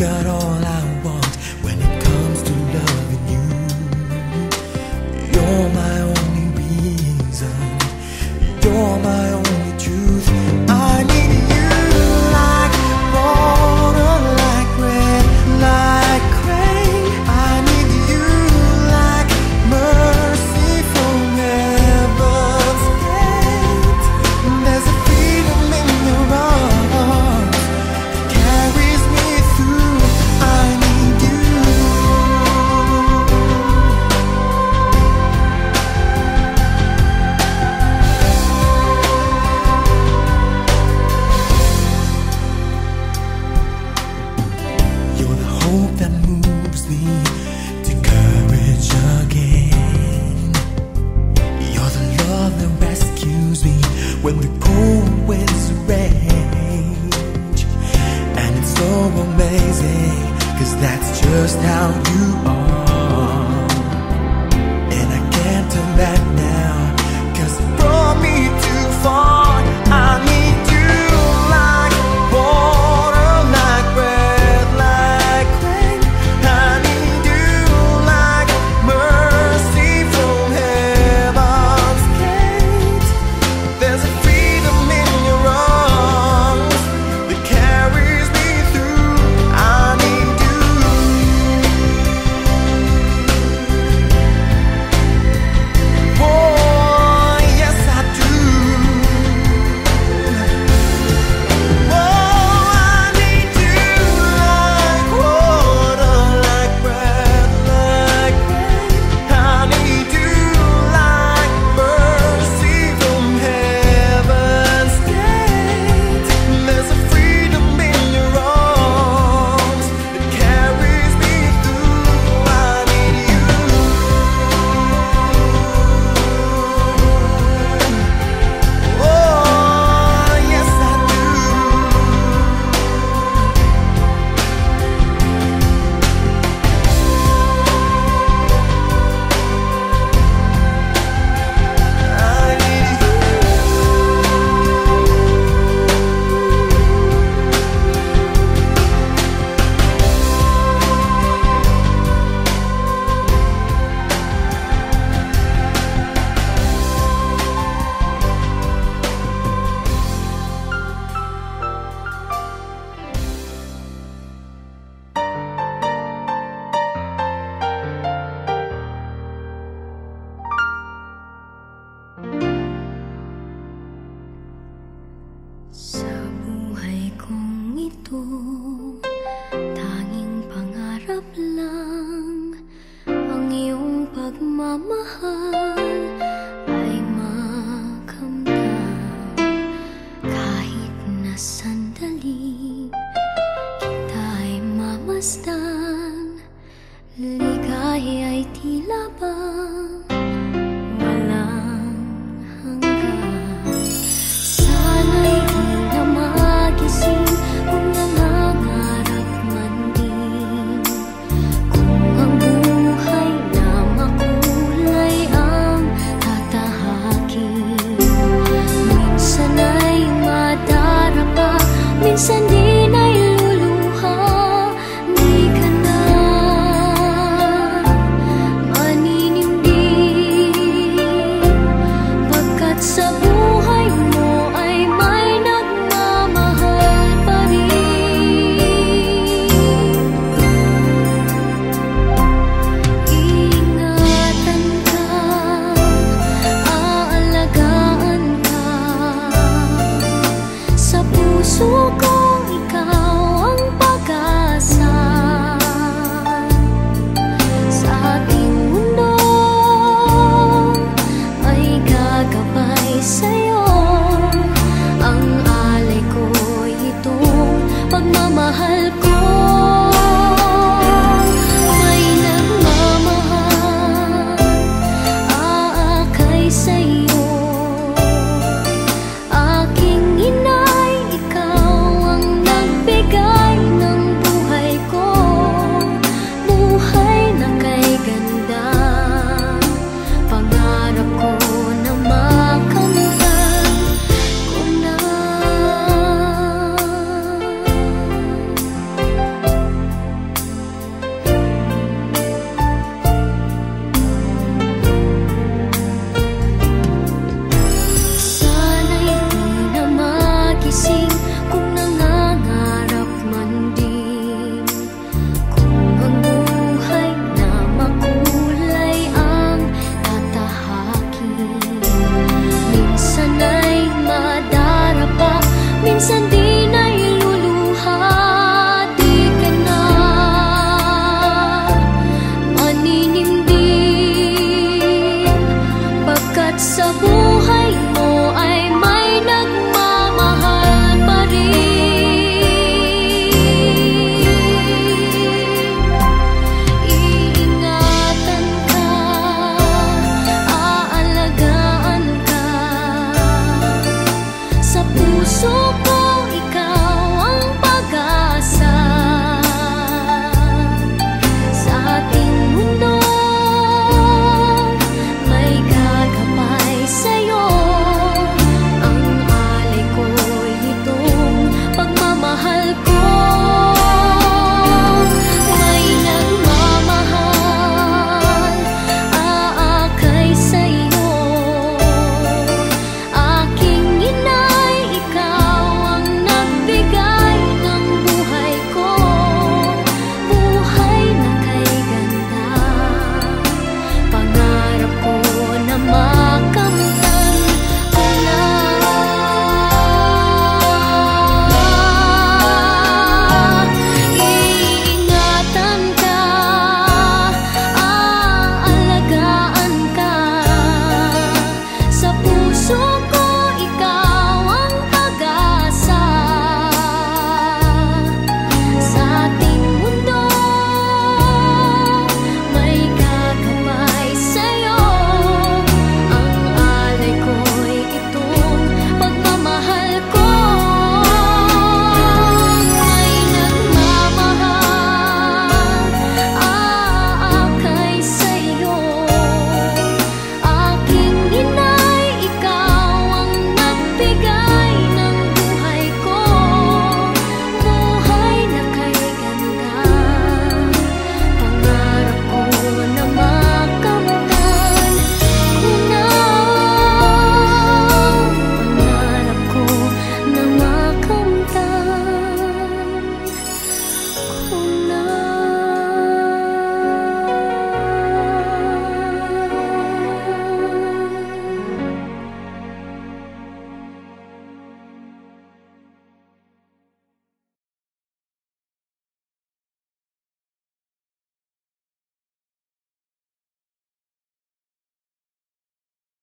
got all I want when it comes to loving you. You're my only reason, you're my only truth. I need you like water, like red, like rain. I need you like mercy from heaven's gate. There's a freedom in your arms that carries me through. I need you. You're the hope that moves me to courage again. You're the love that rescues me when the cold winds rage. And it's so amazing, 'cause that's just how you are. And I can't turn back now, 'cause it brought me too far. I need you like water, like breath, like rain. I need you like mercy from heaven's gate. There's a freedom in your arms that carries me through. I need you. Oh, yes I do. Oh, I need you like water, like breath, like rain. I need you like mercy from heaven's gate. There's a freedom in your arms that carries me through. I need you. Oh, yes I do. I need you. Sa buhay kong ito, tanging pangarap lang ang iyong pagmamahal ay makamdam. Kahit na sandali kita'y mamasdan, ligaya ay tila bang